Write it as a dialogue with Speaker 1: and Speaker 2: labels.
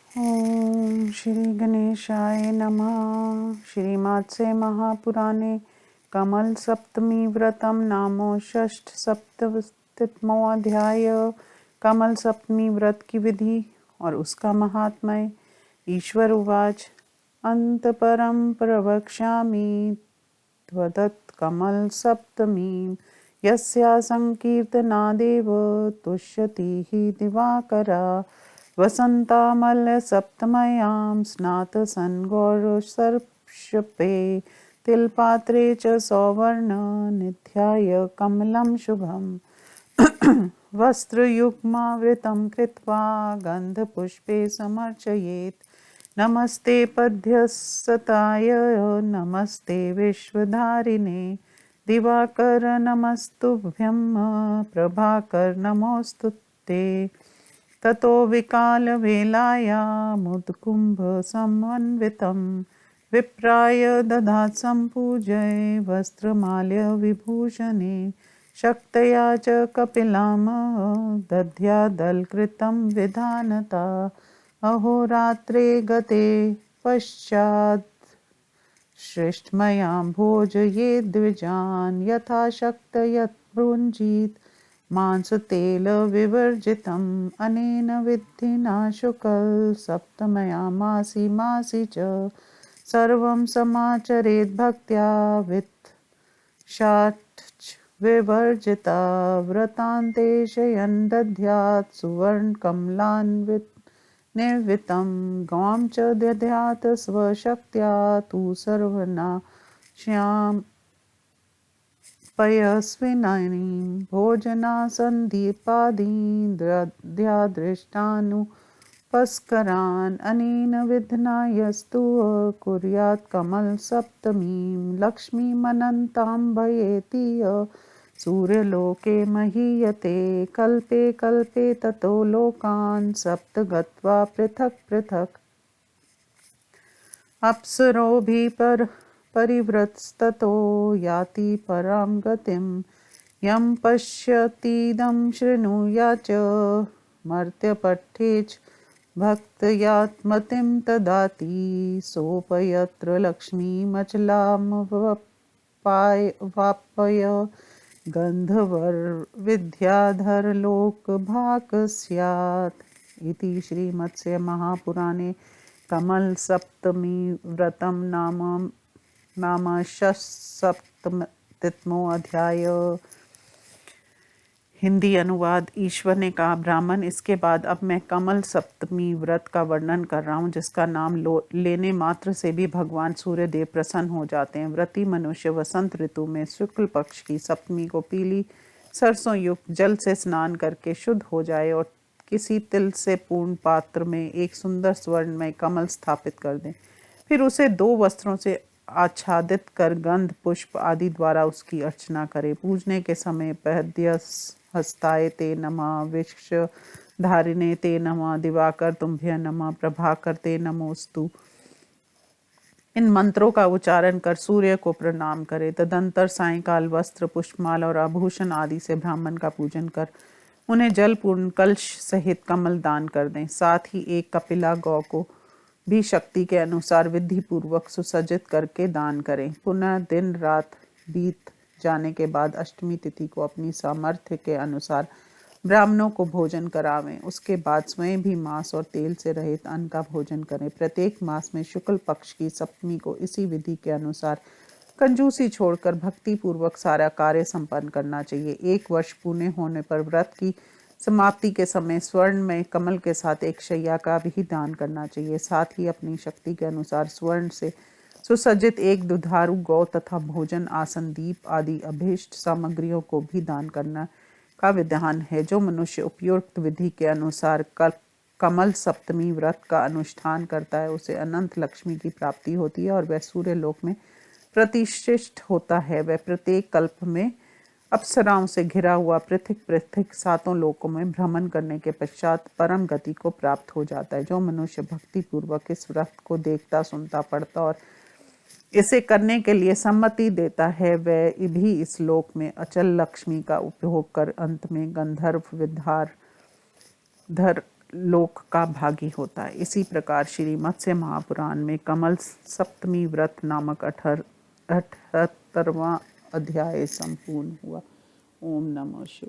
Speaker 1: ओम श्री गणेशाय नमः। श्रीमात्से महापुराणे कमल सप्तमी व्रतम नामो षष्ठ सप्तमो अध्याय। कमल सप्तमी व्रत की विधि और उसका महात्म्य। ईश्वर उवाच अंत परम प्रवक्ष्यामि त्वदत् कमल सप्तमी यस्या संकीर्तनादेव तुष्यति हि दिवाकरा वसन्तामल सप्तम्यां स्नातसन् गौरसर्षपे तिलपात्रे च सौवर्ण निध्याय कमलं शुभम् वस्त्रयुग्मावृतं कृत्वा गन्धपुष्पे समर्चयेत्। नमस्ते पद्यसताय नमस्ते विश्वधारिणे दिवाकर नमस्तुभ्यं प्रभाकर नमोस्तुते। ततो विकालवेलायामुत्कुम्भसमन्वितं विप्राय दधात् सम्पूज्य वस्त्रमाल्य विभूषणे शक्तया च कपिलां दध्यादलकृतं विधानता। अहोरात्रे गते पश्चात् श्रेष्ठमया भोजयेद्विजान् यथाशक्त यत् भुञ्जीत् मांसतेलविवर्जितम् अनेन विधिना शुक्ल सप्तम्यामासि मासि च सर्वं समाचरेद् भक्त्या वित् शाट् विवर्जिता व्रतान्ते शयन् दध्यात् सुवर्णकमलान्वित निर्वितं गौं च दध्यात् स्वशक्त्या तु सर्वनाश्यां पयस्विनीं भोजनासन्दीपादीन् दध्यादृष्टानुपस्करान् अनेन विधिना यस्तु कुर्यात् कमलसप्तमीं लक्ष्मीमनन्तां भयेति सूर्यलोके महीयते कल्पे कल्पे ततो लोकान् सप्त गत्वा पृथक् पृथक् अप्सरोभिः परिवृतस्ततो याति परां गतिं यं पश्यतीदं शृणुयात् च मर्त्यपठ्येच भक्तयात्मतिं ददाति सोपयत्र लक्ष्मीमचलामवाप्य गन्धर्वविद्याधरलोकभाक् स्यात्। इति श्रीमत्स्य महापुराणे कमल सप्तमी व्रतम नाम षष्ठसप्तमो अध्याय। हिंदी अनुवाद। ईश्वर ने कहा, ब्राह्मण, इसके बाद अब मैं कमल सप्तमी व्रत का वर्णन कर रहा हूँ, जिसका नाम लेने मात्र से भी भगवान सूर्यदेव प्रसन्न हो जाते हैं। व्रती मनुष्य वसंत ऋतु में शुक्ल पक्ष की सप्तमी को पीली सरसों युक्त जल से स्नान करके शुद्ध हो जाए और किसी तिल से पूर्ण पात्र में एक सुंदर स्वर्णमय कमल स्थापित कर दें। फिर उसे 2 वस्त्रों से आच्छादित कर गंध पुष्प आदि द्वारा उसकी अर्चना करे। पूजने के समय पद्यहस्ताय ते नमः, विश्वधारिणे ते नमः, दिवाकर तुम्भ्य नमः, प्रभाकर ते नमोस्तु, इन मंत्रों का उच्चारण कर सूर्य को प्रणाम करे। तदंतर सायंकाल वस्त्र, पुष्पमाला और आभूषण आदि से ब्राह्मण का पूजन कर उन्हें जलपूर्ण कलश सहित कमल दान कर दें। साथ ही एक कपिला गौ को भी शक्ति के अनुसार विधि पूर्वक सुसज्जित करके दान करें। पुनः दिन रात बीत जाने के बाद अष्टमी तिथि को अपनी सामर्थ्य के अनुसार ब्राह्मणों को भोजन करावें। उसके बाद स्वयं भी मांस और तेल से रहित अन्न का भोजन करें। प्रत्येक मास में शुक्ल पक्ष की सप्तमी को इसी विधि के अनुसार कंजूसी छोड़कर भक्ति पूर्वक सारा कार्य संपन्न करना चाहिए। 1 वर्ष पूर्ण होने पर व्रत की समाप्ति के समय स्वर्ण में कमल के साथ एक शैया का भी दान करना चाहिए। साथ ही अपनी शक्ति के अनुसार स्वर्ण से सुसज्जित एक दुधारू गौ तथा भोजन, आसन, दीप आदि अभीष्ट सामग्रियों को भी दान करना का विधान है। जो मनुष्य उपयुक्त विधि के अनुसार कमल सप्तमी व्रत का अनुष्ठान करता है, उसे अनंत लक्ष्मी की प्राप्ति होती है और वह सूर्य लोक में प्रतिष्ठित होता है। वह प्रत्येक कल्प में अप्सराओं से घिरा हुआ पृथक पृथक 7 लोकों में भ्रमण करने के पश्चात परम गति को प्राप्त हो जाता है। जो मनुष्य भक्ति पूर्वक इस व्रत को देखता, सुनता, पढ़ता और इसे करने के लिए सम्मति देता है, वह भी इस लोक में अचल लक्ष्मी का उपभोग कर अंत में गंधर्व विद्याधर लोक का भागी होता है। इसी प्रकार श्री मत्स्य महापुराण में कमल सप्तमी व्रत नामक 78वां अध्याय संपूर्ण हुआ। ओम नमः शिवाय।